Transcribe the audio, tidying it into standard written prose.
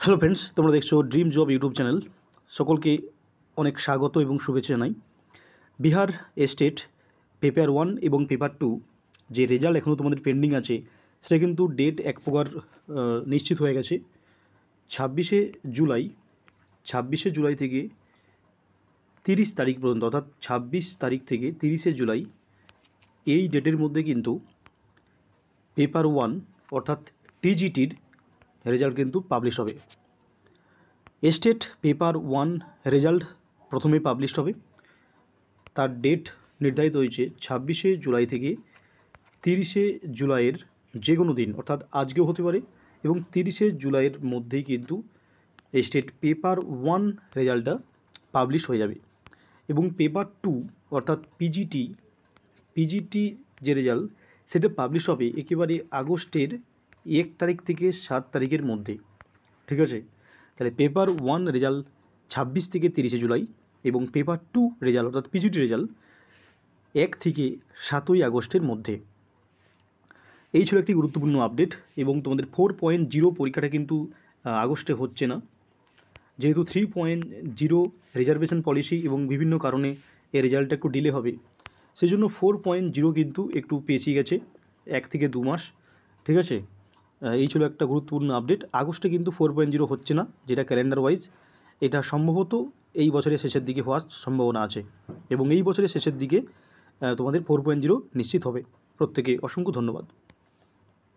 Hello friends, তোমরা দেখছো dream job YouTube channel. সকলকে অনেক স্বাগত এবং শুভেচ্ছা জানাই। বিহার স্টেট পেপার 1 এবং পেপার 2 যে রেজাল্ট এখনও তোমাদের পেন্ডিং আছে, সেটা কিন্তু ডেট এক প্রকার নিশ্চিত হয়ে গেছে। 26শে জুলাই থেকে 30 তারিখ পর্যন্ত, অর্থাৎ 26 তারিখ থেকে 30শে জুলাই এই ডেটের মধ্যে কিন্তু পেপার 1 অর্থাৎ টিজিটির রেজাল্ট কিন্তু পাবলিশ হবে। স্টেট পেপার 1 রেজাল্ট প্রথমে পাবলিশ হবে। তার ডেট নির্ধারিত হয়েছে 26শে জুলাই থেকে 30শে জুলাইয়ের যে কোনো দিন, অর্থাৎ আজকেও হতে পারে, এবং 30শে জুলাইয়ের মধ্যেই কিন্তু স্টেট পেপার 1 রেজাল্টটা পাবলিশ হয়ে যাবে। এবং পেপার 2 অর্থাৎ পিজিটি যে রেজাল্ট, সেটা পাবলিশ হবে একেবারে আগস্টের 1 তারিখ থেকে 7 তারিখের মধ্যে। ঠিক আছে, তাহলে পেপার 1 রেজাল্ট 26 থেকে 30শে জুলাই এবং পেপার 2 রেজাল্ট অর্থাৎ পিজিটি রেজাল্ট 1 থেকে 7ই আগস্টের মধ্যে। এই ছিল একটি গুরুত্বপূর্ণ আপডেট। এবং তোমাদের 4.0 পরীক্ষাটা কিন্তু আগস্টে হচ্ছে না, যেহেতু 3.0 রিজার্ভেশন পলিসি এবং বিভিন্ন কারণে এর রেজাল্টটা একটু ডিলে হবে, সেই জন্য 4.0 কিন্তু একটু পেছিয়ে গেছে 1 থেকে 2 মাস। ঠিক আছে, এই ছিল একটা গুরুত্বপূর্ণ আপডেট। আগস্টে কিন্তু 4.0 হচ্ছে না, যেটা ক্যালেন্ডার ওয়াইজ। এটা সম্ভবত এই বছরের শেষের দিকে হওয়ার সম্ভাবনা আছে, এবং এই বছরের শেষের দিকে তোমাদের 4.0 নিশ্চিত হবে। প্রত্যেকে অসংখ্য ধন্যবাদ।